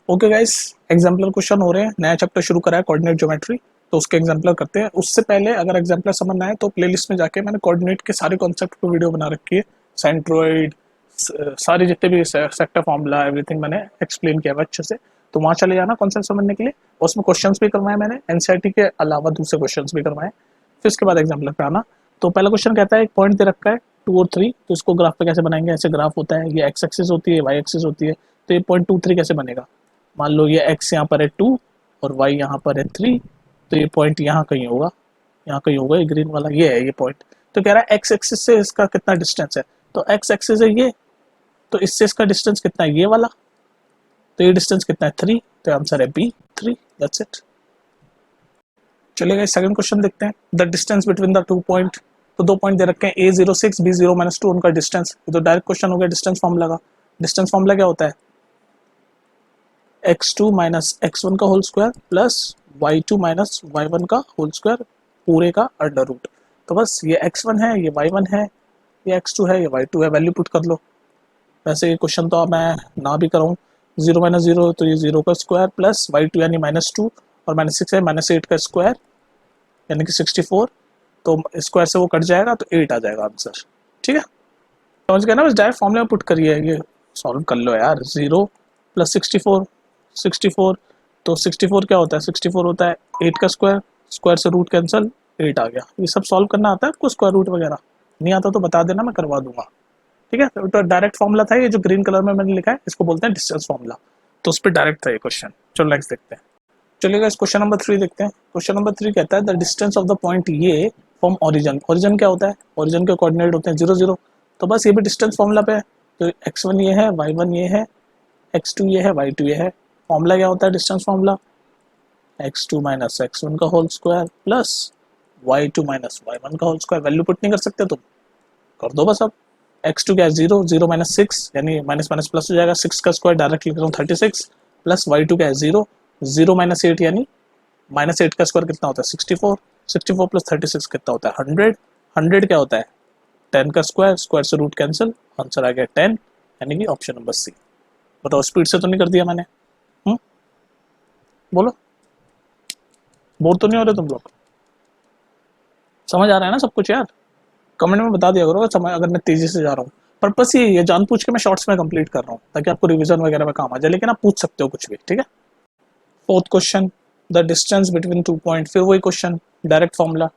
Okay guys, exemplar question हो रहे हैं। नया चैप्टर शुरू करा है कोऑर्डिनेट ज्योमेट्री, तो उसके एग्जाम्पलर करते हैं। उससे पहले अगर एग्जाम्पलर समझना है तो प्लेलिस्ट में जाके मैंने कोऑर्डिनेट के सारे कॉन्सेप्ट पे वीडियो बना रखी है। सेंट्रोइड, सारे जितने भी सेक्टर फॉर्मूला, एवरीथिंग मैंने एक्सप्लेन किया है अच्छे से। तो वहाँ चले जाना कॉन्सेप्ट समझने के लिए। उसमें क्वेश्चंस भी करवाए मैंने, एनसीईआरटी के अलावा दूसरे क्वेश्चंस भी करवाए। फिर उसके बाद एग्जाम्पलर पे आना। तो पहला क्वेश्चन कहता है एक पॉइंट दे रखा है 2 और 3, तो इसको ग्राफ पे कैसे बनाएंगे। ऐसे ग्राफ होता है, ये एक्स एक्सिस होती है, वाई एक्सिस होती है। तो ये पॉइंट 2 3 कैसे बनेगा। मान लो ये x यहाँ पर है 2 और y यहाँ पर है 3, तो ये पॉइंट यहाँ कहीं होगा, यहाँ कहीं होगा। ये ग्रीन वाला ये है ये पॉइंट। तो कह रहा है x एक्सिस से इसका कितना डिस्टेंस है, तो x एक्सिस है ये, तो इससे इसका डिस्टेंस कितना है ये वाला, तो ये डिस्टेंस कितना है 3, तो आंसर है बी 3। That's it. चलिए सेकंड क्वेश्चन देखते हैं। The distance between the 2 point, तो 2 पॉइंट दे रखे हैं a06 b0-2, उनका डिस्टेंस। ये तो डायरेक्ट क्वेश्चन हो गया डिस्टेंस फॉर्मूला का। डिस्टेंस फॉर्मूला क्या होता है, x2 माइनस x1 का whole square plus y2 minus y1 का होल स्क्वायर पूरे का अंडर रूट। तो बस ये x1 है, ये y1 है, ये x2 है, ये y2 है। वैल्यू पुट कर लो। वैसे ये क्वेश्चन तो अब मैं ना भी कराऊँ, 0 माइनस 0 तो ये 0 का स्क्वायर प्लस y2 यानी -2 और -6 है -8 का स्क्वायर यानी कि 64। तो स्क्वायर से वो कट जाएगा तो 8 आ जाएगा आंसर। ठीक है, समझ गए ना। बस डायरेक्ट फॉर्मूला में पुट करिए, ये सॉल्व कर लो यार। 0 प्लस 64, 64, तो 64 क्या होता है, 64 होता है 8 का स्क्वायर, स्क्वायर से रूट कैंसिल, 8 आ गया। ये सब सॉल्व करना आता है आपको, स्क्वायर रूट वगैरह नहीं आता तो बता देना, मैं करवा दूंगा। ठीक है, तो डायरेक्ट फॉर्मूला था ये जो ग्रीन कलर में मैंने लिखा है, इसको बोलते हैं डिस्टेंस फॉर्मूला। तो उस पर डायरेक्ट था ये क्वेश्चन। चलो नेक्स्ट देखते हैं। चलिएगा इस क्वेश्चन नंबर 3 देखते हैं। क्वेश्चन नंबर 3 कहता है the distance of the point ये फ्रॉम ओरिजिन। ओरिजिन क्या होता है, ओरिजिन के कोऑर्डिनेट होते हैं 0 0। तो बस ये भी डिस्टेंस फॉर्मूला पे है। तो x1 ये है, y1 ये है, x2 ये है, y2 ये है। फॉर्मूला क्या होता है distance formula, x2 minus x1 का whole square plus y2 minus y1 का होल स्क्वायर। वैल्यू पुट नहीं कर सकते तुम, कर दो बस। अब x2 क्या है 0, 0 माइनस 6 यानी माइनस माइनस प्लस हो जाएगा, 6 का स्क्वायर डायरेक्ट लिख रहा हूँ 36 प्लस y2 क्या है 0, 0 माइनस 8 यानी -8 का स्क्वायर कितना होता है 64, 64 प्लस 36 कितना होता है 100, 100 क्या होता है 10 का स्क्वायर, स्क्वायर से रूट कैंसिल, आंसर आ गया 10 यानी कि ऑप्शन नंबर सी। बताओ स्पीड से तो नहीं कर दिया मैंने। हम्म, बोलो, बोर तो नहीं हो रहे तुम लोग, समझ आ रहा है ना सब कुछ यार। कमेंट में बता दिया करो समझ, अगर मैं तेजी से जा रहा हूँ। पर्पस ये है जान पूछ के मैं शॉर्ट्स में कंप्लीट कर रहा हूँ ताकि आपको रिवीजन वगैरह में काम आ जाए, लेकिन आप पूछ सकते हो कुछ भी। ठीक है, fourth question, the distance between 2 point. फिर वही क्वेश्चन, डायरेक्ट फॉर्मूला,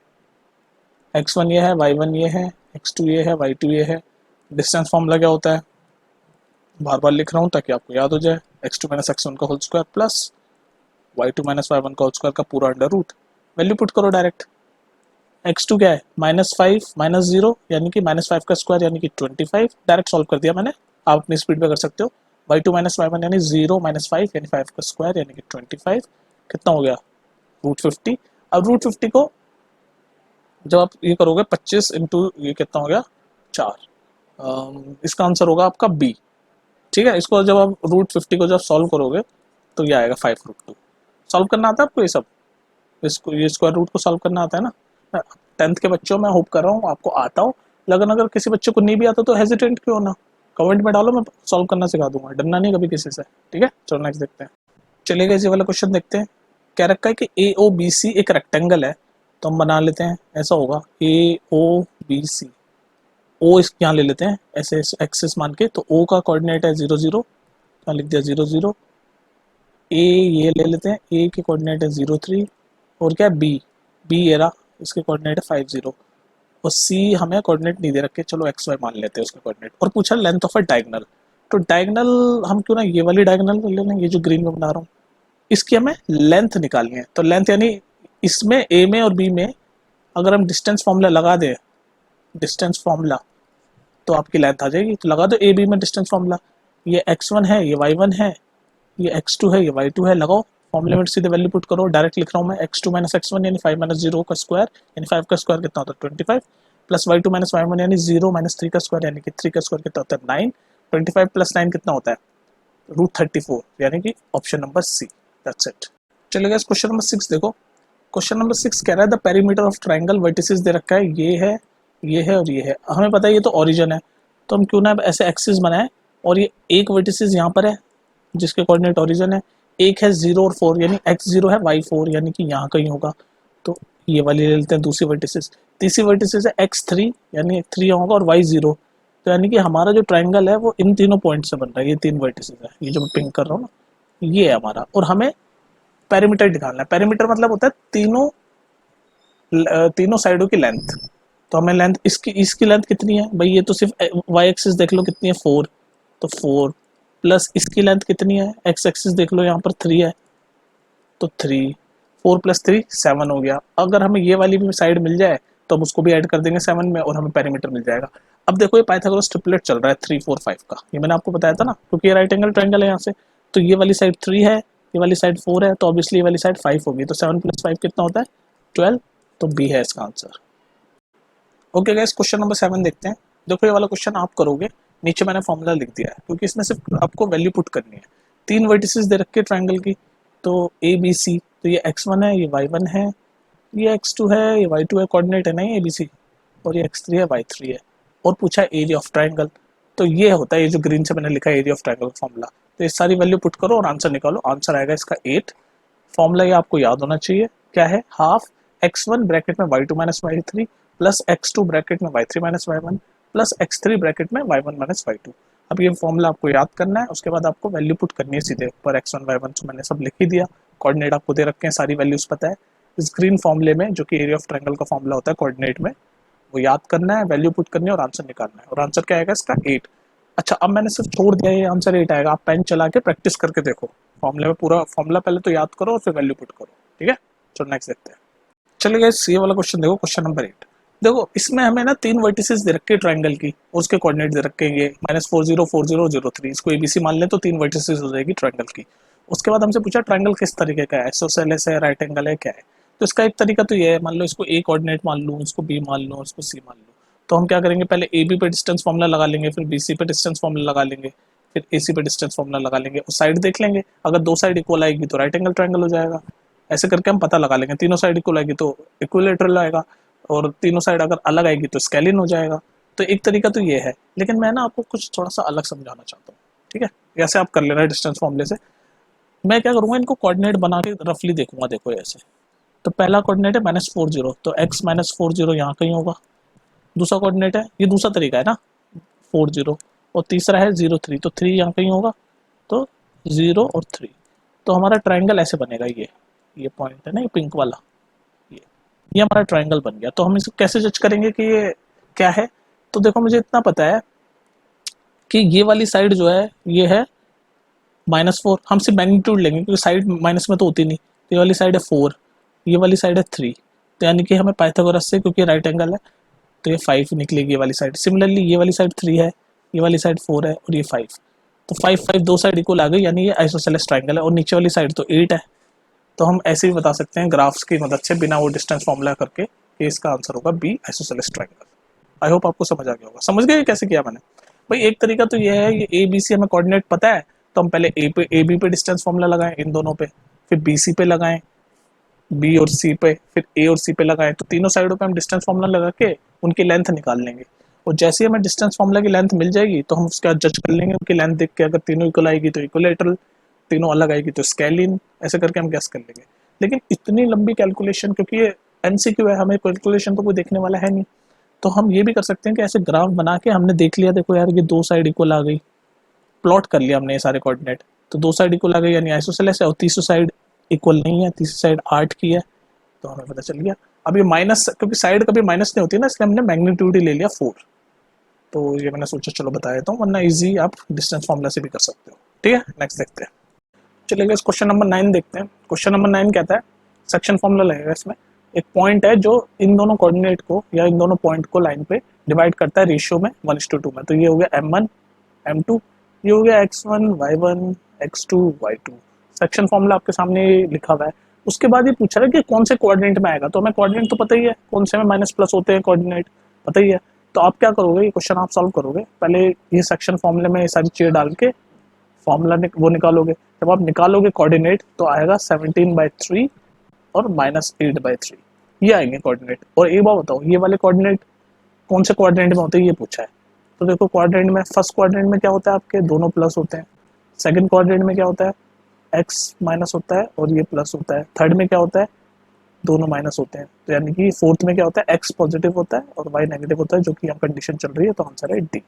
x1 ये है, y1 ये है, x2 ये है, y2 ये है। डिस्टेंस फॉर्मूला क्या होता है, बार बार लिख रहा हूँ ताकि आपको याद हो जाए। x2 माइनस x1 का whole square plus y2 minus y1 का होल स्क्वायर का पूरा अंडर रूट। वैल्यू पुट करो डायरेक्ट। x2 क्या है -5 माइनस 0 यानी कि -5 का स्क्वायर यानी कि 25, डायरेक्ट सॉल्व कर दिया मैंने। आप अपनी स्पीड पे कर सकते हो। y2 माइनस y1 यानी 0 माइनस 5 यानी 5 का स्क्वायर यानी कि 25, कितना हो गया √50। अब √50 को जब आप ये करोगे 25 इंटू ये कितना हो गया 4, इसका आंसर होगा आपका बी। ठीक है, इसको जब आप √50 को जब सॉल्व करोगे तो ये आएगा 5√2। सॉल्व करना आता है आपको ये सब, इसको ये स्क्वायर रूट को सॉल्व करना आता है ना। 10th के बच्चों में होप कर रहा हूँ आपको आता हो, लेकिन अगर किसी बच्चे को नहीं भी आता तो हेजिटेंट क्यों होना, कमेंट में डालो, मैं सॉल्व करना सिखा दूंगा, डरना नहीं कभी किसी से। ठीक है, चलो नेक्स्ट देखते हैं। चलिए इसी वाला क्वेश्चन देखते हैं। क्या रखा है कि ए ओ बी सी एक रेक्टेंगल है, तो हम बना लेते हैं ऐसा होगा ए ओ बी सी। ओ इस यहाँ ले लेते हैं ऐसे एक्सिस मान के, तो ओ का कोऑर्डिनेट है 0 0, तो लिख दिया 0 0। ए ये ले लेते हैं, ए के कोऑर्डिनेट है 0 3, और क्या है बी, बी ये रहा, इसके कोऑर्डिनेट है 5 0, और सी हमें कोऑर्डिनेट नहीं दे रखे, चलो एक्स वाई मान लेते हैं उसके कोऑर्डिनेट। और पूछा लेंथ ऑफ अ डायगोनल, तो डायगोनल हम क्यों ना ये वाली डायगोनल ले लें, ये जो ग्रीन में बना रहा हूँ, इसकी हमें लेंथ निकालनी है। तो लेंथ यानी इसमें ए में और बी में अगर हम डिस्टेंस फॉर्मूला लगा दें, डिस्टेंस फॉर्मूला, तो आपकी लेंथ आ जाएगी। तो लगा दो ए बी में डिस्टेंस फॉर्मूला, ये x1 है, ये y1 है, ये x2 है, ये y2 है। लगाओ फॉर्मूले में सीधे वैल्यू पुट करो, डायरेक्ट लिख रहा हूँ मैं x2 माइनस x1 यानी 5 माइनस 0 का स्क्वायर यानी 5 का स्क्वायर कितना होता है 25, प्लस y2 माइनस y1 यानी 0 माइनस 3 का स्क्वायर यानी कि 3 का स्क्वायर कितना होता है 9, 25 प्लस 9 कितना होता है √34 यानी कि option number C. That's it. चलिए क्वेश्चन नंबर 6 देखो। क्वेश्चन नंबर 6 कह रहा है the perimeter of triangle vertices दे रखा है, ये है और ये है। हमें पता है ये तो ओरिजिन है, तो हम क्यों ना ऐसे एक्सिस बनाए, और ये एक वर्टिसेस यहाँ पर है जिसके कोऑर्डिनेट ओरिजिन है, एक है 0 और 4 यानी x0 है y4 यानी कि यहाँ कहीं होगा, तो ये वाली ले लेते हैं दूसरी वर्टिसेस। तीसरी वर्टिसेस है x3 यानी 3 होगा और y0, तो यानी कि हमारा जो ट्राइंगल है वो इन तीनों पॉइंट से बन रहा है, ये तीन वर्टिसेस है, ये जो मैं पिंक कर रहा हूँ ना ये है हमारा। और हमें पेरीमीटर निकालना है। पेरीमीटर मतलब होता है तीनों साइडों की लेंथ। तो हमें लेंथ इसकी लेंथ कितनी है भाई, ये तो सिर्फ वाई एक्सिस देख लो कितनी है 4, तो 4 प्लस इसकी लेंथ कितनी है, एक्स एक्सिस देख लो यहाँ पर 3 है, तो 3, 4 प्लस 3 7 हो गया। अगर हमें ये वाली भी साइड मिल जाए तो हम उसको भी ऐड कर देंगे 7 में और हमें पेरीमीटर मिल जाएगा। अब देखो ये पाइथागोरस ट्रिपलेट चल रहा है 3 4 5 का, ये मैंने आपको बताया था ना, क्योंकि ये राइट एंगल ट्रायंगल है यहाँ से, तो ये वाली साइड 3 है, ये वाली साइड 4 है, तो ऑब्वियसली ये वाली साइड 5 होगी, तो 7 प्लस 5 कितना होता है 12, तो बी है इसका answer. Okay guys, question number 7 देखते हैं। देखो ये वाला क्वेश्चन आप करोगे, नीचे मैंने फॉर्मूला लिख दिया है क्योंकि इसमें सिर्फ आपको वैल्यू पुट करनी है। तीन वर्टिसेस दे रखे ट्रायंगल की, तो ए बी सी, तो ये x1 है, ये y1 है, ये x2 है, ये y2 है, कोऑर्डिनेट है नहीं ए बी सी, और ये x3 है, y3 है, और पूछा एरिया ऑफ ट्रायंगल। तो ये होता है ये जो ग्रीन से मैंने लिखा है एरिया ऑफ ट्रायंगल फॉर्मूला। तो ये सारी वैल्यू पुट करो और आंसर निकालो, आंसर आएगा इसका 8। फॉर्मूला ये आपको याद होना चाहिए, क्या है, हाफ x1 ब्रैकेट में y2 minus y3 plus x2 bracket में y3 minus y1 plus x3 bracket में y1 माइनस y2। अब ये फॉर्मूला आपको याद करना है, उसके बाद आपको वैल्यू पुट करनी है सीधे ऊपर x1 y1, तो मैंने सब लिख ही दिया, कोऑर्डिनेट आपको दे रखे हैं, सारी वैल्यूज पता है। इस ग्रीन फॉर्मूले में जो कि एरिया ऑफ ट्रायंगल का फॉर्मूला होता है कोऑर्डिनेट में, वो याद करना है, वैल्यू पुट करनी है और आंसर निकालना है, और आंसर क्या आएगा इसका 8। अच्छा, अब मैंने सिर्फ छोड़ दिया, ये आंसर 8 आएगा, आप पेन चला के प्रैक्टिस करके देखो, फॉर्मूले में पूरा फॉर्मूला पहले तो याद करो और फिर वैल्यू पुट करो, ठीक है। चलो नेक्स्ट देखते हैं। चलिए गाइस, ये वाला क्वेश्चन देखो, क्वेश्चन नंबर 8। देखो इसमें हमें ना तीन वर्टिसेस दे रखे हैं ट्रायंगल की, और उसके कोऑर्डिनेट दे रखे हैं ये -40 40 03, इसको एबीसी मान ले तो तीन वर्टिसेस हो जाएगी ट्रायंगल की। उसके बाद हमसे पूछा ट्रायंगल किस तरीके का है, आइसोसेलेस है, राइट एंगल है, क्या है। तो इसका एक तरीका तो ये है, मान लो इसको ए कोऑर्डिनेट मान लूँ, इसको बी मान लूँ, इसको सी मान लूँ, तो हम क्या करेंगे, पहले ए बी पे डिस्टेंस फॉर्मूला लगा लेंगे, फिर बी सी पे डिस्टेंस फॉर्मूला लगा लेंगे, फिर ए सी पे डिस्टेंस फॉर्मूला लगा लेंगे, और साइड देख लेंगे, अगर दो साइड इक्वल आएगी तो राइट एंगल ट्रायंगल हो जाएगा। ऐसे करके हम पता लगा लेंगे, तीनों साइड इक्वल आएगी तो इक्विलेटरल आएगा, और तीनों साइड अगर अलग आएगी तो स्केलिन हो जाएगा। तो एक तरीका तो ये है, लेकिन मैं ना आपको कुछ थोड़ा सा अलग समझाना चाहता हूँ, ठीक है। ऐसे आप कर लेना डिस्टेंस फॉर्मूले से। मैं क्या करूँगा, इनको कोऑर्डिनेट बना के रफली देखूंगा, देखो ऐसे। तो पहला कोऑर्डिनेट है -40, तो x -40 यहाँ कहीं होगा। दूसरा कोऑर्डिनेट है, ये दूसरा तरीका है ना 40, और तीसरा है 03, तो 3 यहाँ कहीं होगा, तो 0 और 3। तो हमारा ट्रायंगल ऐसे बनेगा, ये पॉइंट है ना, ये पिंक वाला, ये ये हमारा ट्रायंगल बन गया। तो हम इसको कैसे जज करेंगे कि ये क्या है। तो देखो मुझे इतना पता है कि ये वाली साइड जो है ये है -4, हम सिर्फ मैग्नीट्यूड लेंगे क्योंकि साइड माइनस में तो होती नहीं, तो ये वाली साइड है 4, ये वाली साइड है 3, तो यानी कि हमें पाइथागोरस से, क्योंकि राइट एंगल है, तो ये 5 निकलेगी ये वाली साइड। सिमिलरली ये वाली साइड 3 है, ये वाली साइड 4 है, और ये 5, तो 5 5 दो साइड इक्वल आ गई, यानी ये आइसोसेलेस ट्रायंगल है। और नीचे वाली साइड तो 8 है, तो हम ऐसे भी बता सकते हैं ग्राफ्स की मदद से, बिना वो डिस्टेंस फॉर्मूला करके, कि इसका आंसर होगा B, isosceles triangle. I hope आपको समझ आ गया होगा। समझ गए कैसे किया मैंने। भाई एक तरीका तो ये है, ये ए बी सी हमें कोऑर्डिनेट पता है, तो हम पहले ए बी पे डिस्टेंस फॉर्मूला लगाएं इन दोनों पे, फिर बी सी पे लगाएं, बी और सी पे, फिर ए और सी पे लगाएं, तो तीनों साइडों पे हम डिस्टेंस फॉर्मूला लगा के उनकी लेंथ निकाल लेंगे। और जैसे ही हमें डिस्टेंस फॉर्मूला की लेंथ मिल जाएगी तो हम उसका जज कर लेंगे उनकी लेंथ देख के, अगर तीनों इक्वल आएगी तो इक्वलेटरल, तीनों अलग आएगी तो स्केलिन, ऐसे करके हम गैस कर लेंगे। लेकिन इतनी लंबी कैलकुलेशन, क्योंकि ये एमसीक्यू है, हमें कैलकुलेशन तो कोई देखने वाला है नहीं, तो हम ये भी कर सकते हैं कि ऐसे ग्राफ बना के हमने देख लिया, देखो यार ये दो साइड इक्वल आ गई, प्लॉट कर लिया हमने ये सारे कोऑर्डिनेट, तो दो साइड इक्वल आ गई यानी आइसोसेलेस है, और तीसरी साइड इक्वल नहीं है, तीसरी साइड 8 की है, तो हमें पता चल गया। अब ये माइनस, क्योंकि साइड कभी माइनस नहीं होती ना, इसलिए हमने मैग्नीट्यूड ही ले लिया 4, तो ये मैंने सोचा चलो बता देता हूँ, वरना इजी आप डिस्टेंस फॉर्मूला से भी कर सकते हो, ठीक है। नेक्स्ट देखते हैं। चलिए क्वेश्चन नंबर 9 देखते हैं। क्वेश्चन नंबर 9 कहता है, सेक्शन फॉर्मूला लगेगा इसमें, एक पॉइंट है जो इन दोनों कोऑर्डिनेट को या इन दोनों पॉइंट को लाइन पे डिवाइड करता है रेशियो में 1:2 में। तो ये हो गया m1 m2, ये हो गया x1 y1 x2 y2। Section formula आपके सामने लिखा हुआ है। उसके बाद ये पूछ रहा है कि कौन से कोऑर्डिनेट में आएगा, तो हमें कोऑर्डिनेट तो पता ही है कौन से में माइनस प्लस होते हैं, कोऑर्डिनेट पता ही है। तो आप क्या करोगे, ये क्वेश्चन आप सॉल्व करोगे, पहले ये सेक्शन फॉर्मूले में ये सारी चीजें डाल के फॉर्मूला वो निकालोगे। जब आप निकालोगे कोऑर्डिनेट तो आएगा 17/3 और -8/3, ये आएंगे कोऑर्डिनेट। और एक बात बताओ, ये वाले कोऑर्डिनेट कौन से कोऑर्डिनेट में होते हैं, ये पूछा है। तो देखो कोऑर्डिनेट में, फर्स्ट कोऑर्डिनेट में क्या होता है, आपके दोनों प्लस होते हैं, सेकंड कोऑर्डिनेट में क्या होता है, एक्स माइनस होता है और ये प्लस होता है। थर्ड में क्या होता है, दोनों माइनस होते हैं। तो यानी कि फोर्थ में क्या होता है, एक्स पॉजिटिव होता है और वाई नेगेटिव होता है, जो कि यहाँ कंडीशन चल रही है। तो आंसर है डी।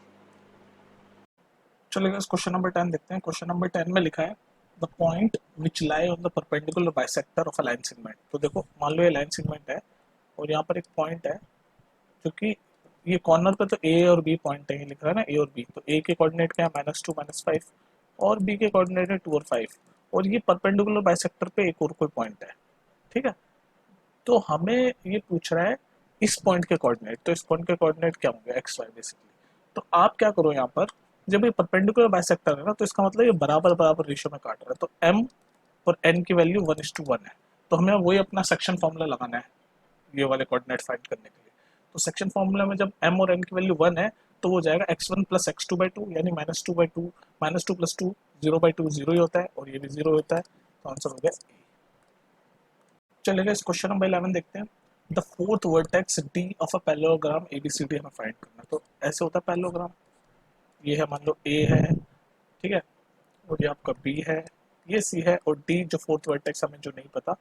चलिए क्वेश्चन नंबर 10 देखते हैं। क्वेश्चन नंबर 10 में लिखा है the point which lie on the perpendicular bisector of a line segment. तो देखो मान लो ये लाइन सेगमेंट है और यहाँ पर एक पॉइंट है जो कि ये कॉर्नर पे तो ए और बी पॉइंट है, ये लिख रहा है ना ए और बी। तो ए के कोऑर्डिनेट क्या है, -2 -5 और बी के कोऑर्डिनेट है 2 और 5 और ये परपेंडिकुलर बाइसेक्टर पे एक और कोई पॉइंट है। ठीक है, तो हमें ये पूछ रहा है इस पॉइंट के कोऑर्डिनेट। तो इस पॉइंट के कोऑर्डिनेट क्या होंगे, एक्स वाई बेसिकली। तो आप क्या करो यहाँ पर, जब ये परपेंडिकुलर बाइसेक्टर है ना, तो इसका मतलब ये बराबर बराबर रेशियो में काट रहा है। तो m और n की वैल्यू 1:1 है। तो हमें वही अपना सेक्शन फॉर्मूला लगाना है ये वाले कोऑर्डिनेट फाइंड करने के लिए। तो सेक्शन फॉर्मूला में जब m और n की वैल्यू 1 है तो वो जाएगा x1 प्लस x2/2 यानी -2/2 -2 + 2 0/2 0 ही होता है और ये भी 0 होता है। तो आंसर हो गया। चलिए इस क्वेश्चन नंबर 11 देखते हैं। The fourth vertex D of a parallelogram ABCD हमें फाइंड करना है। तो ऐसे होता है पैरेललोग्राम, ये है मान लो ए है, ठीक है, और ये आपका बी है, ये सी है और डी जो फोर्थ वर्टेक्स हमें जो नहीं पता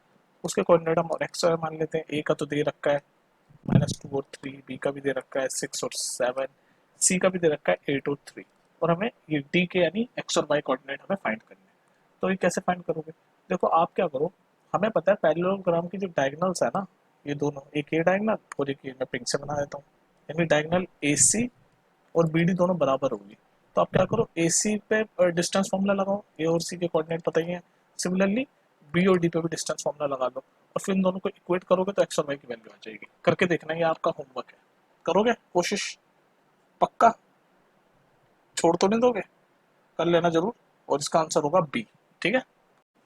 उसके कोऑर्डिनेट हम एक्स मान लेते हैं। ए का तो दे रखा है -2 और 3, बी का भी दे रखा है 6 और 7, सी का भी दे रखा है 8 और 3 और हमें ये डी के यानी एक्स और वाई कोऑर्डिनेट हमें फाइंड करने हैं। तो ये कैसे फाइंड करोगे, देखो आप क्या करो, हमें पता है पैरेललोग्राम की जो डायगोनल्स है ना, ये दोनों, एक ये डायगोनल और एक ये मैं पिंक से बना देता हूँ, यानी डायगोनल ए सी और बी डी दोनों बराबर होगी। तो आप क्या करो, ए सी पे डिस्टेंस फॉर्मूला लगाओ, ए और सी के कोऑर्डिनेट पता ही है। सिमिलरली बी और डी पे भी डिस्टेंस फॉर्मूला लगा लो और फिर इन दोनों को इक्वेट करोगे तो एक्स और वाई की वैल्यू आ जाएगी। करके देखना, ये आपका होमवर्क है, करोगे कोशिश, पक्का, छोड़ तो नहीं दोगे, कर लेना जरूर। और इसका आंसर होगा बी। ठीक है,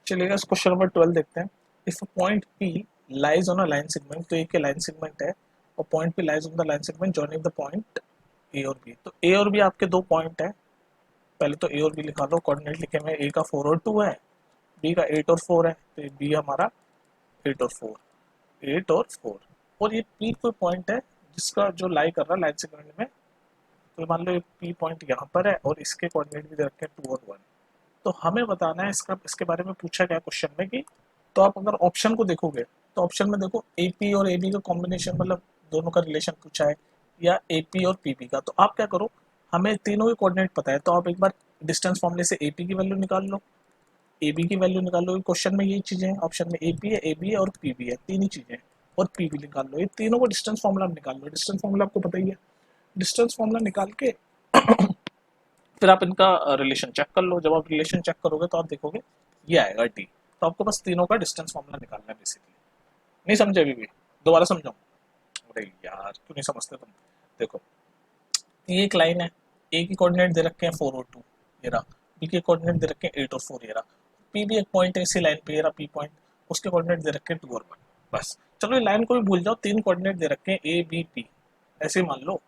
चलिएगा इस क्वेश्चन नंबर 12 देखते हैं। If point P lies on a line segment, तो एक लाइन सेगमेंट है और point P lies on the line segment joining the point A और बी। तो ए और बी आपके दो पॉइंट है, पहले तो ए और बी लिखा लो, कोऑर्डिनेट लिखे हुए, ए का 4 और 2 है, बी का 8 और 4 है। तो बी हमारा 8 और 4, 8 और 4 और ये पी कोई पॉइंट है जिसका जो लाई कर रहा है लाइन सेगमेंट में। तो मान लो ये पी पॉइंट यहाँ पर है और इसके कोऑर्डिनेट भी दे रखे हैं 2 और 1। तो हमें बताना है इसका, इसके बारे में पूछा गया क्वेश्चन में कि, तो आप अगर ऑप्शन को देखोगे तो ऑप्शन में देखो ए पी और ए बी का कॉम्बिनेशन, मतलब दोनों का रिलेशन पूछा है, या ए पी और पी बी का। तो आप क्या करो, हमें तीनों के कोऑर्डिनेट पता है, तो आप एक बार डिस्टेंस फॉर्मूले से ए पी की वैल्यू निकाल लो, ए बी की वैल्यू निकाल लो। क्वेश्चन में यही चीजें हैं, ऑप्शन में ए पी है, ए बी है और पी बी है, तीन ही चीजें हैं। और पी बी निकाल लो, ये तीनों को डिस्टेंस फॉर्मूला निकाल लो। डिस्टेंस फॉर्मूला आपको पता ही है, डिस्टेंस फॉर्मूला निकाल के फिर आप इनका रिलेशन चेक कर लो। जब आप रिलेशन चेक करोगे तो आप देखोगे ये आएगा डी। तो आपको बस तीनों का डिस्टेंस फॉर्मूला निकालना है बेसिकली। नहीं समझे अभी भी, दोबारा समझाऊं? अरे यार क्यों नहीं समझते तुम। देखो ये एक लाइन है, ए की कोऑर्डिनेट दे रखे हैं 4 और 2, ये रहा, बी के कोऑर्डिनेट दे रखे हैं 8 और 4, ये रहा, पी भी एक पॉइंट है इसी लाइन पे, ये रहा पी पॉइंट, उसके कोऑर्डिनेट दे रखे हैं 2 और 1। बस चलो ये लाइन को भी भूल जाओ, तीन कोऑर्डिनेट दे रखे हैं ए बी पी, ऐसे ही मान लो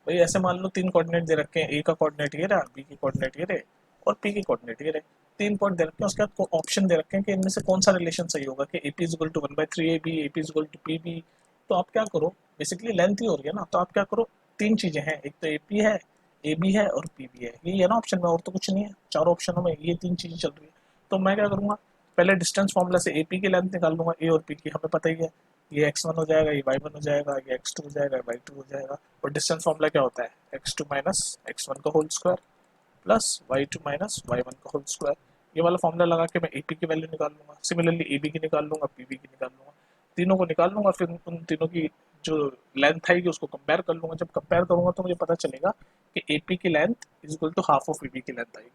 भाई, ऐसे मान लो तीन कोऑर्डिनेट दे रखे हैं, ए का कोऑर्डिनेट ये रहा, बी की कोऑर्डिनेट ये रहे और पी की कोऑर्डिनेट ये रहे। तीन पॉइंट दे रखे हैं, उसके बाद ऑप्शन दे रखे हैं कि इनमें से कौन सा रिलेशन सही होगा, कि A P is equal to 1/3 A B, A P is equal to P B. तो आप क्या करो, बेसिकली लेंथ ही हो रही है ना, तो आप क्या करो, तीन चीजें हैं, एक तो ए पी है, ए बी है और पी बी है, यही है ना ऑप्शन में, और तो कुछ नहीं है, चारों ऑप्शनों में ये तीन चीजें चल रही है। तो मैं क्या करूंगा, पहले डिस्टेंस फॉर्मूला से ए पी की लेंथ निकाल लूंगा, ए और पी की हमें पता ही है, ये x1 हो जाएगा, ये y1 हो जाएगा, ये x2 हो जाएगा, ये y2 हो जाएगा। और डिस्टेंस फॉर्मूला क्या होता है, x2 माइनस x1 का whole square plus y2 minus y1 का होल स्क्वायर। ये वाला फॉर्मूला लगा के मैं AP की वैल्यू निकाल लूंगा, सिमिलरली AB की निकाल लूंगा, PB की निकाल लूंगा, तीनों को निकाल लूंगा, फिर उन तीनों की जो लेंथ आएगी उसको कंपेयर कर लूंगा। जब कंपेयर करूंगा तो मुझे पता चलेगा कि AP की length is equal to half of AB की लेंथ आएगी।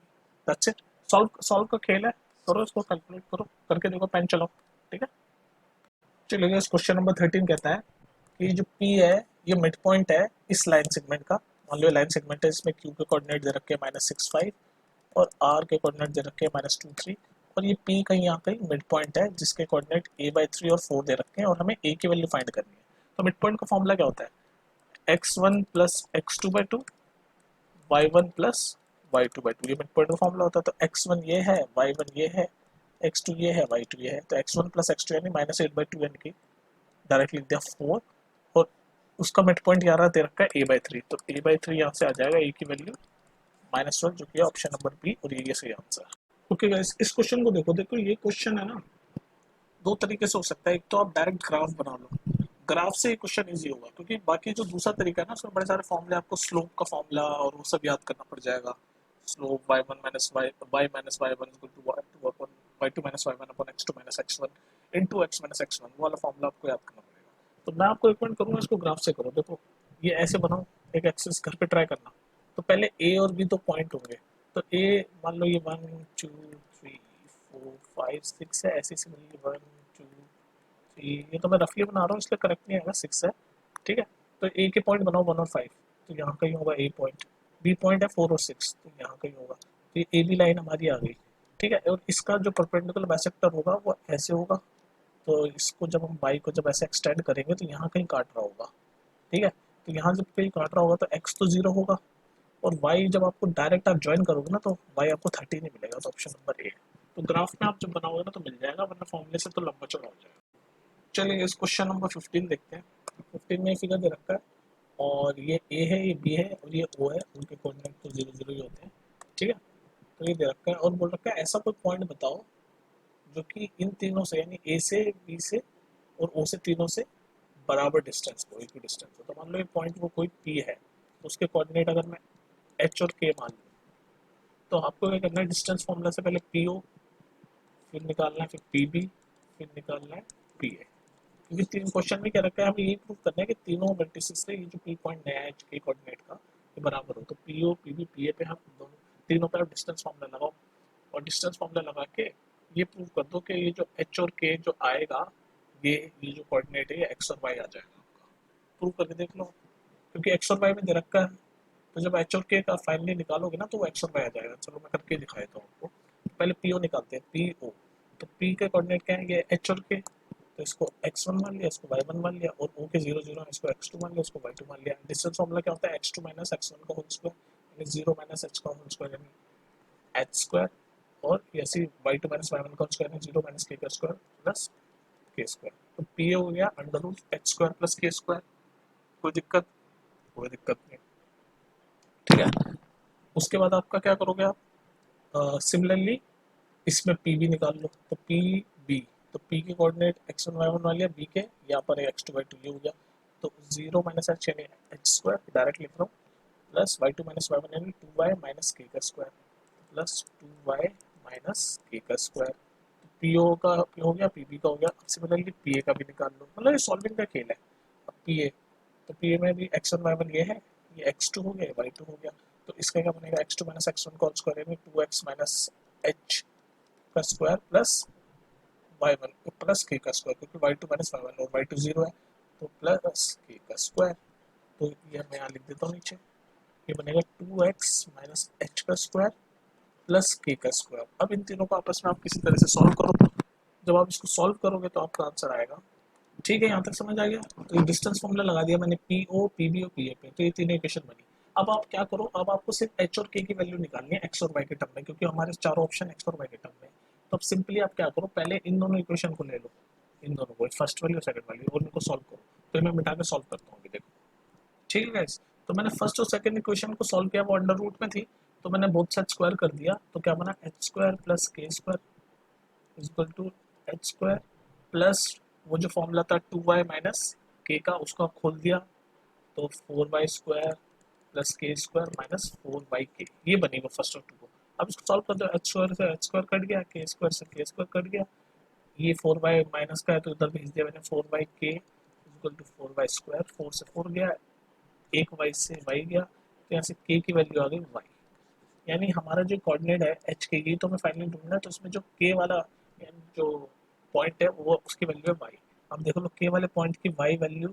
दैट्स इट, सॉल्व सॉल्व का खेल है, करो इसको, कैलकुलेट करो, करके देखो, पेन चलाओ। ठीक है, चलिए इस क्वेश्चन नंबर 13 कहता है कि जो P है ये मिड पॉइंट है इस लाइन सेगमेंट का। मान लो लाइन सेगमेंट है, इसमें Q के कोऑर्डिनेट दे रखे हैं -6 5 और R के कोऑर्डिनेट दे रखे हैं -2 3 और ये P कहीं यहाँ कहीं मिड पॉइंट है जिसके कोऑर्डिनेट a/3 और 4 दे रखे हैं और हमें A की वैल्यू फाइंड करनी है। तो मिड पॉइंट का फॉर्मूला क्या होता है, x1 plus x2/2 y1 plus y2/2, ये मिड पॉइंट का फॉर्मूला होता है। तो x1 ये है, y1 ये है, x2 ये है, y2 ये है। तो x1 प्लस x2 यानी -8/2 यानी कि डायरेक्टली लिख दिया 4 और उसका मिड पॉइंट यहाँ दे रखा है a/3। तो a/3 यहाँ से आ जाएगा, a की वैल्यू -12 जो कि है ऑप्शन नंबर बी और ये सही आंसर। ओके गाइस, इस क्वेश्चन को देखो देखो ये क्वेश्चन है ना, दो तरीके से हो सकता है। एक तो आप डायरेक्ट ग्राफ बना लो, ग्राफ से ये क्वेश्चन इजी होगा, क्योंकि बाकी जो दूसरा तरीका है ना उसमें बड़े सारे फॉर्मूले, आपको स्लोप का फॉर्मूला और वो सब याद करना पड़ जाएगा। Slope y1 minus y minus y1 equal to y2 upon y2 minus y1 upon x2 minus x1 into x minus x1, वो वाला फॉर्मूला आपको याद करना पड़ेगा। तो मैं आपको रिकमेंड करूंगा इसको ग्राफ से करो। देखो ये ऐसे बनाओ, एक एक्सिस घर पे ट्राई करना। तो पहले ए और बी दो पॉइंट होंगे, तो ए मान लो ये 1 2 3 4 5 6 है, ऐसे सिमिलरली 1 2 ये तो मैं रफली बना रहा हूँ इसलिए करेक्ट नहीं आएगा, 6 है। ठीक है, तो ए के पॉइंट बनाओ 1 और 5, तो यहाँ कहीं होगा ए पॉइंट, बी पॉइंट है 4 और 6, तो यहाँ कहीं होगा। तो ये ए बी लाइन हमारी आ गई। ठीक है, और इसका जो परपेंडिकुलर बाइसेक्टर होगा वो ऐसे होगा, तो इसको जब हम बाई को जब ऐसे एक्सटेंड करेंगे तो यहाँ कहीं काट रहा होगा। ठीक है, तो यहाँ जब कहीं काट रहा होगा तो एक्स तो 0 होगा, और वाई जब आपको डायरेक्ट आप ज्वाइन करोगे ना तो वाई आपको 30 नहीं मिलेगा, तो ऑप्शन नंबर ए। तो ग्राफ में आप जब बनाओगे ना तो मिल जाएगा, वरना फॉर्मूले से तो लंबा चौड़ा हो जाएगा। चलिए इस क्वेश्चन नंबर 15 देखते हैं। 15 में फिगर दे रखा है, और ये ए है, ये बी है और ये ओ है, उनके कोऑर्डिनेट तो 0 0 ही होते हैं। ठीक है, तो ये दे रखा है और बोल रखा है ऐसा कोई पॉइंट बताओ जो कि इन तीनों से, यानी ए से बी से और ओ से, तीनों से बराबर डिस्टेंस को, इक्वी डिस्टेंस हो। तो मान लो ये पॉइंट वो कोई पी है, तो उसके कोऑर्डिनेट अगर मैं एच और के मान लूँ, तो आपको क्या करना है, डिस्टेंस फॉर्मूला से पहले पी ओ, फिर निकालना है, फिर पी बी, फिर निकालना है पी ए। क्योंकि तीन क्वेश्चन में क्या रखा है, हमें यही प्रूव करना है कि तीनों वर्टिसेस से ये जो पी पॉइंट नया है के कोऑर्डिनेट का, ये बराबर हो। तो P O P B P A पे हम दोनों तीनों पे आप डिस्टेंस फॉर्मूला लगाओ, और डिस्टेंस फॉर्मूला लगा के ये प्रूव कर दो कि ये जो एच और के जो आएगा, ये जो कोऑर्डिनेट है ये एक्स और वाई आ जाएगा आपका। प्रूव करके देख लो, क्योंकि एक्स और वाई में दे रखा है, तो जब एच और के का फाइनली निकालोगे ना तो वो एक्स और वाई आ जाएगा। चलो मैं करके दिखा देता हूँ आपको। पहले पी ओ निकालते हैं, पी ओ, तो पी के कोऑर्डिनेट क्या है, ये एच और के, तो इसको x1 मान लिया, इसको y1 मान लिया, और o के 0 0 है, इसको x2 मान लिया, इसको y2 मान लिया। डिस्टेंस फॉर्मूला क्या होता है, x2 माइनस x1 का होल स्क्वायर, यानी 0 माइनस h का होल स्क्वायर यानी h स्क्वायर, और ऐसे y2 माइनस y1 का होल स्क्वायर यानी 0 माइनस k का स्क्वायर प्लस k स्क्वायर। तो p हो गया under root h square plus k square. कोई दिक्कत? कोई दिक्कत नहीं। ठीक है, उसके बाद आपका क्या करोगे आप, सिमिलरली इसमें पी भी निकाल लो, तो पी बी, तो पी के coordinate x one y one मान लिया, बी के यहाँ पर एक्स टू वाई टू ये हो गया, तो 0 माइनस एच यानी एच स्क्वायर डायरेक्ट लिख रहा हूँ, plus y two minus y one यानी 2y माइनस के का स्क्वायर, प्लस 2y माइनस के का स्क्वायर। पी ओ का पी हो गया, पी बी का हो गया। सिमिलरली पी ए का भी निकाल लो, मतलब ये सॉल्विंग का खेल है। अब पी ए, तो पी ए में भी एक्स वन वाई वन ये है, ये एक्स टू हो गया, वाई टू हो गया, तो इसका क्या बनेगा, x two minus x one का स्क्वायर यानी 2x माइनस एच का square plus y one plus k का स्क्वायर, क्योंकि y two minus y one और वाई टू 0 है, तो प्लस के का स्क्वायर। तो ये मैं यहाँ लिख देता हूँ नीचे, ये बनेगा 2x माइनस एच का स्क्वायर प्लस के का स्क्वायर। अब इन तीनों को आपस में आप किसी तरह से सॉल्व करो। जब आप इसको सॉल्व करोगे तो आपका आंसर आएगा। ठीक है, यहाँ तक समझ आ गया। तो ये डिस्टेंस फॉर्मूला लगा दिया मैंने पी ओ पी बी और पी ए पे, तो ये तीन इक्वेशन बनी। अब आप क्या करो, अब आपको सिर्फ एच और के की वैल्यू निकालनी है एक्स और वाई के टर्म में, क्योंकि हमारे चारों ऑप्शन एक्स और वाई के टर्म में। तो अब सिंपली आप क्या करो, पहले इन दोनों इक्वेशन को ले लो, इन दोनों को, फर्स्ट वाली और सेकंड वाली, और इनको सॉल्व करो। तो मैं मिटा के सॉल्व करता हूँ, देखो। ठीक है गाइस, तो मैंने फर्स्ट और सेकंड इक्वेशन को सॉल्व किया, वो अंडर रूट में थी, तो मैंने बोथ साइड स्क्वायर कर दिया, तो क्या बना, h square plus k square is equal to h square plus वो जो फॉर्मूला था 2y माइनस के का, उसको खोल दिया, तो 4y square plus k square minus 4y के, ये बनेगा फर्स्ट और टू को। अब इसको सॉल्व कर दो, एच स्क्वायर से एच स्क्वायर कट गया, के स्क्वायर से के स्क्वायर कट गया, ये 4y माइनस का है तो इधर भेज दिया मैंने, 4y के इक्वल टू 4y स्क्वायर, 4 से 4 गया, एक y से y गया, तो यहाँ से k की वैल्यू आ गई y। यानी हमारा जो कोऑर्डिनेट है एच के की, तो हमें फाइनली ढूंढना है, तो उसमें जो के वाला जो पॉइंट है वो उसकी वैल्यू है वाई। अब देखो लो के वाले पॉइंट की वाई वैल्यू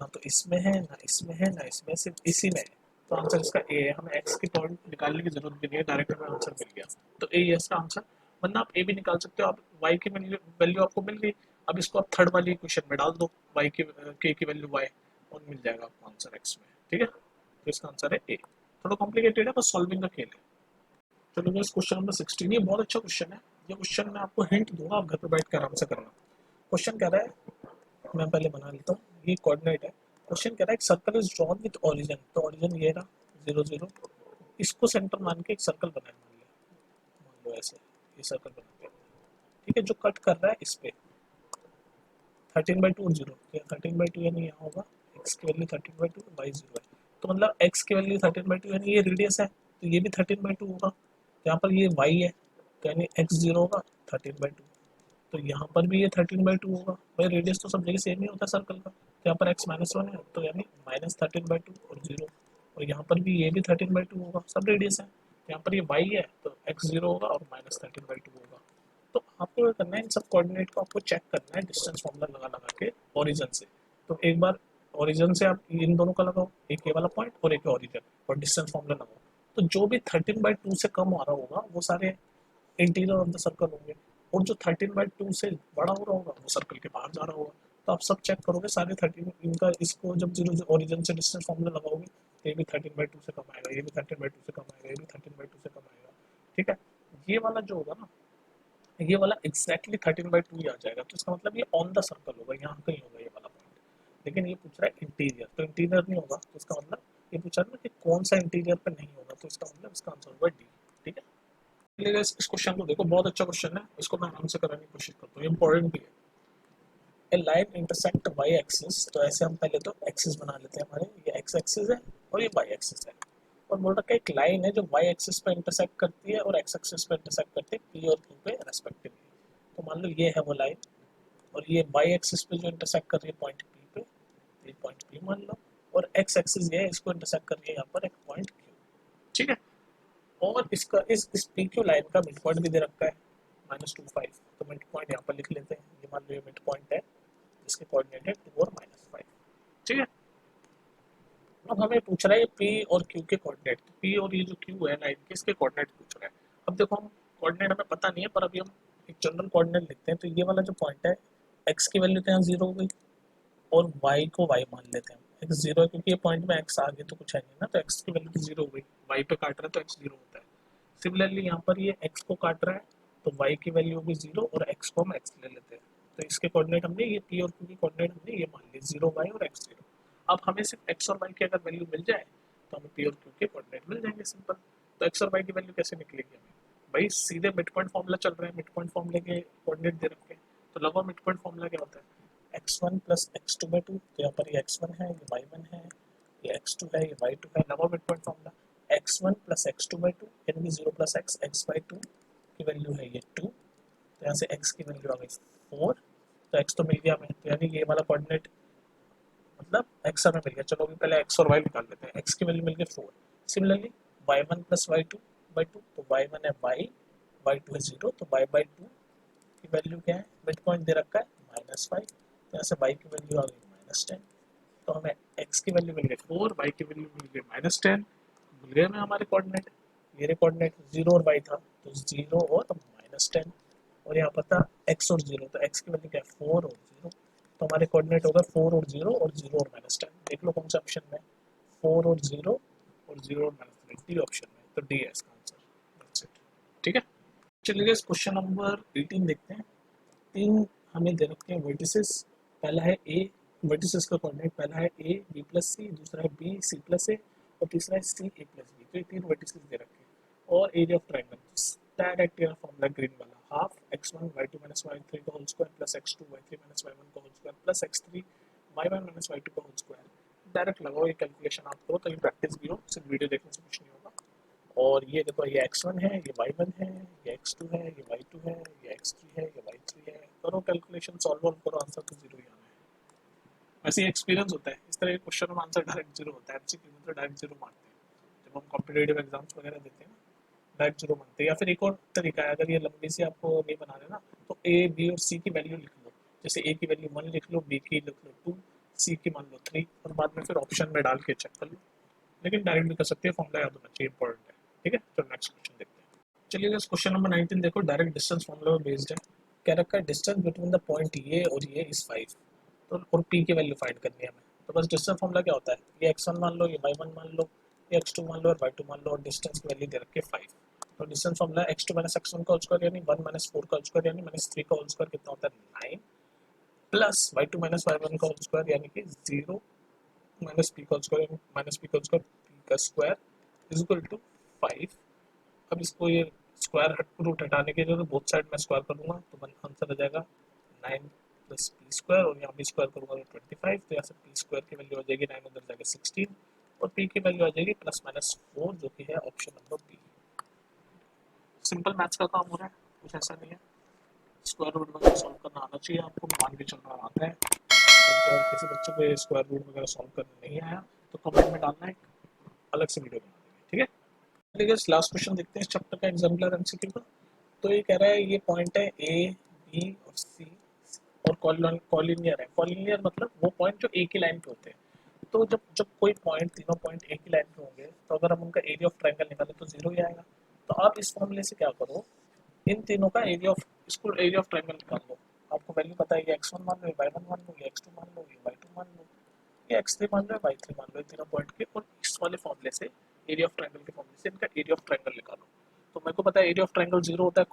ना तो इसमें है, ना इसमें है, ना इसमें, सिर्फ इसी में है। तो आंसर इसका ए है, हमें एक्स की पॉइंट निकालने की जरूरत भी नहीं है, डायरेक्ट हमें आंसर मिल गया। तो ए है इसका आंसर, वरना आप ए भी निकाल सकते हो। आप वाई की वैल्यू आपको मिल गई, अब इसको आप थर्ड वाली क्वेश्चन में डाल दो, वाई की के की वैल्यू वाई, और मिल जाएगा आपको आंसर एक्स में। ठीक है, तो इसका आंसर है ए। थोड़ा कॉम्प्लिकेटेड है, बस सॉल्विंग का खेल है। चलो बस क्वेश्चन नंबर 16, ये बहुत अच्छा क्वेश्चन है। ये क्वेश्चन मैं आपको हिंट दूंगा, आप घर पे बैठ कर आराम से करना। क्वेश्चन कह रहा है, मैं पहले बना लेता हूँ, ये कोऑर्डिनेट है। क्वेश्चन कह रहा है एक circle is drawn with origin, तो ओरिजिन ये रहा 0 0, इसको सेंटर मान के एक सर्कल बनाए, मान लो ऐसे ये सर्कल बना के, ठीक है, जो कट कर रहा है इस पे 13/2 और 0, तो 13/2 यानी यहाँ होगा x की वैल्यू 13/2, y 0 है, तो मतलब x की वैल्यू 13/2 यानी ये रेडियस है, तो ये भी 13/2 होगा, तो यहाँ पर ये y है, तो यानी x 0 होगा 13/2, तो यहाँ पर भी ये 13/2 होगा, भाई रेडियस तो सब जगह सेम ही होता है सर्कल का, तो यहाँ पर x -1 है, तो यानी -13/2 और 0, और यहाँ पर भी ये भी 13/2 होगा, सब रेडियस है, यहाँ पर ये y है, तो x 0 होगा और -13/2 होगा। तो आपको क्या करना है, इन सब कोऑर्डिनेट को आपको चेक करना है डिस्टेंस फॉर्मूला लगा लगा के ओरिजिन से, तो एक बार ओरिजिन से आप इन दोनों का लगाओ, एक ये वाला पॉइंट और एक ओरिजिन, और डिस्टेंस फॉर्मूला लगाओ, तो जो भी 13/2 से कम आ रहा होगा वो सारे इंटीरियर ऑफ द सर्कल होंगे, और जो 13/2 से बड़ा हो रहा होगा वो सर्कल के बाहर जा रहा होगा, तो आप सब चेक करोगे सारे 13 इनका, इसको जब जीरो ओरिजिन से डिस्टेंस फॉर्मूला लगाओगे तो ये भी 13/2 से कम आएगा, ये भी 13/2 से कम आएगा, ये भी 13/2 से कम आएगा, ठीक है। ये वाला जो होगा ना, ये वाला एग्जैक्टली 13/2 ही आ जाएगा, तो इसका मतलब ये ऑन द सर्कल होगा, यहाँ कहीं होगा ये वाला पॉइंट, लेकिन ये पूछ रहा है इंटीरियर, तो इंटीरियर नहीं होगा, तो इसका मतलब ये पूछा ना कि कौन सा इंटीरियर पे नहीं होगा, तो इसका मतलब इसका आंसर होगा डी, ठीक है। चलिए इस क्वेश्चन को देखो, बहुत अच्छा क्वेश्चन है, इसको मैं आराम से कराने की कोशिश करता हूँ, इंपॉर्टेंट भी है। ए लाइन इंटरसेक्ट वाई एक्सिस, तो ऐसे हम पहले तो एक्सिस बना लेते हैं, हमारे ये एक्स एक्सिस है और ये वाई एक्सिस है, और बोल रखा है एक लाइन है जो वाई एक्सिस पे इंटरसेक्ट करती है और एक्स एक्सिस पे इंटरसेक्ट करती है, पी और क्यू पे रेस्पेक्टिवली, तो मान लो ये है वो लाइन, और ये वाई एक्सिस पे जो इंटरसेक्ट कर रही है पॉइंट पी पे, ये पॉइंट पी मान लो, और एक्स एक्सिस ये है, इसको इंटरसेक्ट कर रही है यहाँ पर एक पॉइंट क्यू, ठीक है। और इसका इस पी क्यू लाइन का मिड पॉइंट भी दे रखा है -25, तो मिड पॉइंट यहाँ पर लिख लेते हैं, ये मान लो ये मिड पॉइंट है, इसके कोऑर्डिनेट है 2 और -5, ठीक है। अब हमें पूछ रहा है पी और क्यू के कोऑर्डिनेट, पी और ये जो क्यू है लाइन के, इसके कोऑर्डिनेट पूछ रहा है। अब देखो हम कोऑर्डिनेट हमें पता नहीं है, पर अभी हम एक जनरल कोऑर्डिनेट लिखते हैं, तो ये वाला जो पॉइंट है, एक्स की वैल्यू तो यहाँ 0 हो गई, और वाई को वाई मान लेते हैं, एक्स 0 है क्योंकि ये पॉइंट में एक्स आगे तो कुछ है नहीं ना, तो एक्स की वैल्यू तो 0 हो गई, वाई पे काट रहा है तो एक्स 0 होता है। सिमिलरली यहाँ पर ये एक्स को काट रहा है, तो वाई की वैल्यू होगी 0 और एक्स को हम एक्स ले लेते हैं, तो इसके कोऑर्डिनेट हमने ये पी और क्यू की कोऑर्डिनेट हमने ये मान ली 0 वाई और एक्स 0। अब हमें सिर्फ एक्स और वाई की अगर वैल्यू मिल जाए तो हमें पी और क्यू के कोऑर्डिनेट मिल जाएंगे, सिंपल। तो एक्स और वाई की वैल्यू कैसे निकलेगी हमें, भाई सीधे मिड पॉइंट फॉर्मूला चल रहा है, मिड पॉइंट फॉर्मूले के कोऑर्डिनेट दे रखे हैं, तो लगभग मिड पॉइंट फॉर्मूला क्या होता है, x1 प्लस x2/2, तो यहाँ पर ये x1 है, ये y1 है, ये x2 है, ये y2 है, लगभग mid point formula, x1 plus x2/2 यानी कि 0 प्लस x by 2 की वैल्यू है ये 2, तो यहाँ से x की वैल्यू आ गई 4, तो x तो मिल गया हमें, तो यानी ये वाला कोऑर्डिनेट मतलब x हमें मिल गया, चलो अभी पहले x और y निकाल लेते हैं, x की वैल्यू मिल गई 4, सिमिलरली y1 प्लस y2/2, तो y1 है y, y2 है 0, तो y/2 की वैल्यू क्या है, मिड पॉइंट दे रखा है -5, तो यहाँ से y की वैल्यू आ गई -10, तो हमें x की वैल्यू मिल गई 4, y की वैल्यू मिल गई -10, मिल गए हमें हमारे कोऑर्डिनेट, ये कोऑर्डिनेट 0 और y था, तो 0 और -10, और यहाँ पर था x और 0, तो x की वैल्यू क्या है 4 और 0, तो हमारे कोऑर्डिनेट होगा 4 और 0 और 0 और -10, देख लो कौन सा ऑप्शन में 4 और 0 और 0 और -10, डी ऑप्शन में, तो डी है इसका आंसर, दैट्स इट, ठीक है। चलिए इस क्वेश्चन नंबर 18 देखते हैं। तीन हमें दे रखे हैं वर्टिसेस, पहला है ए, वर्टिसेस का कोऑर्डिनेट पहला है ए बी प्लस सी, दूसरा है बी सी प्लस ए, और तीसरा है सी ए प्लस बी, तो ये तीन वर्टिसेस दे रखे हैं, और area of triangle direct area formula green वाला, half x1 y2 minus y3 का whole square plus x2 y3 minus y1 का whole square plus x3 y1 minus y2 का होल स्क्वायर, डायरेक्ट लगाओ, ये कैलकुलेशन आप करो, तो ये प्रैक्टिस भी हो, सिर्फ वीडियो देखने से कुछ नहीं होगा। और ये देखो ये x1 है, ये y1 है, ये x2 है, ये y2 है, ये x3 है, ये y3 है, करो कैलकुलेशन, सॉल्व करो, आंसर तो 0 ही आना है। वैसे ही एक्सपीरियंस होता है, इस तरह के क्वेश्चन में आंसर डायरेक्ट 0 होता है, एमसीक्यू में तो डायरेक्ट 0 मारते हैं, जब हम कॉम्पिटिटिव एग्जाम्स वगैरह देते हैं ना, डायरेक्ट 0 मारते हैं। या फिर एक और तरीका है, अगर ये लंबी सी आपको नहीं बना रहे ना, तो ए बी और सी की वैल्यू लिख लो, जैसे ए की वैल्यू 1 लिख लो, बी की लिख लो 2, सी की मान लो 3, और बाद में फिर ऑप्शन में डाल के चेक कर लो, लेकिन डायरेक्ट भी कर सकते हैं, फॉर्मूला याद होना चाहिए, इंपॉर्टेंट है, ठीक है। तो नेक्स्ट क्वेश्चन देखते हैं। चलिए गाइस क्वेश्चन नंबर 19 देखो, डायरेक्ट डिस्टेंस फॉर्मूला पे बेस्ड है, क्या रखा है, डिस्टेंस बिटवीन द पॉइंट ये और ये इज 5, तो और पी की वैल्यू फाइंड करनी है हमें, तो बस डिस्टेंस फॉर्मूला क्या होता है, ये x1 मान लो, ये y1 मान लो, ये x2 मान लो और y2 मान लो, और डिस्टेंस की वैल्यू दे रखी है 5, तो distance formula x2 minus x1 का होल स्क्वायर यानी 1 माइनस 4 का होल स्क्वायर यानी -3 का होल स्क्वायर कितना होता है 9, प्लस y2 माइनस y1 का होल स्क्वायर यानी कि 0 माइनस p का होल स्क्वायर माइनस p का होल स्क्वायर, p का स्क्वायर इज इक्वल टू 5। अब इसको ये स्क्वायर रूट हटाने के लिए तो बोथ साइड में स्क्वायर करूँगा तो आंसर आ जाएगा 9 प्लस पी स्क्वायर, और यहाँ भी स्क्वायर करूँगा तो 25। तो यहाँ से पी स्क्वायर की वैल्यू आ जाएगी 9 उधर जाएगा 16, और पी की वैल्यू आ जाएगी +-4 जो कि है option number b. Simple maths का काम हो रहा है, कुछ ऐसा नहीं है। स्क्वायर रूट वगैरह सॉल्व करना आना चाहिए आपको, मान के चलना आता है। अगर किसी बच्चे को स्क्वायर रूट वगैरह सॉल्व करना नहीं आया तो कमेंट में डालना, एक अलग से वीडियो बना देंगे, ठीक है। देखिए लास्ट क्वेश्चन देखते हैं इस चैप्टर का एग्जाम्पलर एमसीक्यू का। तो ये कह रहा है ये पॉइंट है ए बी और सी, और कॉलिनियर है। कॉलिनियर मतलब वो पॉइंट जो एक ही लाइन पे होते हैं। तो जब जब कोई पॉइंट, तीनों पॉइंट एक ही लाइन पे होंगे तो अगर हम उनका एरिया ऑफ ट्रायंगल निकालें तो 0 ही आएगा। तो आप इस फॉर्मूले से क्या करो, इन तीनों का एरिया ऑफ, इसको एरिया ऑफ ट्रायंगल निकाल लो। आपको वैल्यू पता है, ये x1 मान लो, ये y1 मान लो, ये x2 मान लो, ये y2 मान लो, ये x3 मान लो, y3 मान लो, ये तीनों पॉइंट के, और इस वाले फॉर्मूले से, एरिया ऑफ ट्रायंगल के फॉर्मूले से इनका एरिया ऑफ ट्रायंगल निकालो। तो मेरे को पता है एरिया ऑफ ट्रायंगल 0 होता है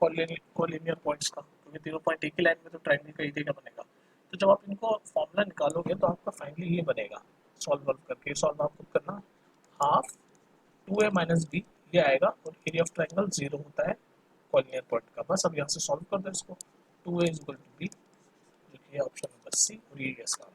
कॉलिनियर पॉइंट्स का, क्योंकि तीनों पॉइंट एक ही लाइन में, तो ट्रायंगल का एरिया बनेगा। तो जब आप इनको फॉर्मूला निकालोगे तो आपका फाइनली ये बनेगा, सॉल्व करके, सॉल्व आपको करना, हाफ 2a माइनस बी ये आएगा, और एरिया ऑफ ट्रायंगल 0 होता है कॉलिनियर पॉइंट का। बस अब यहाँ से सॉल्व कर दो इसको, 2a is equal to be, जो कि है ऑप्शन नंबर सी, और ये इसका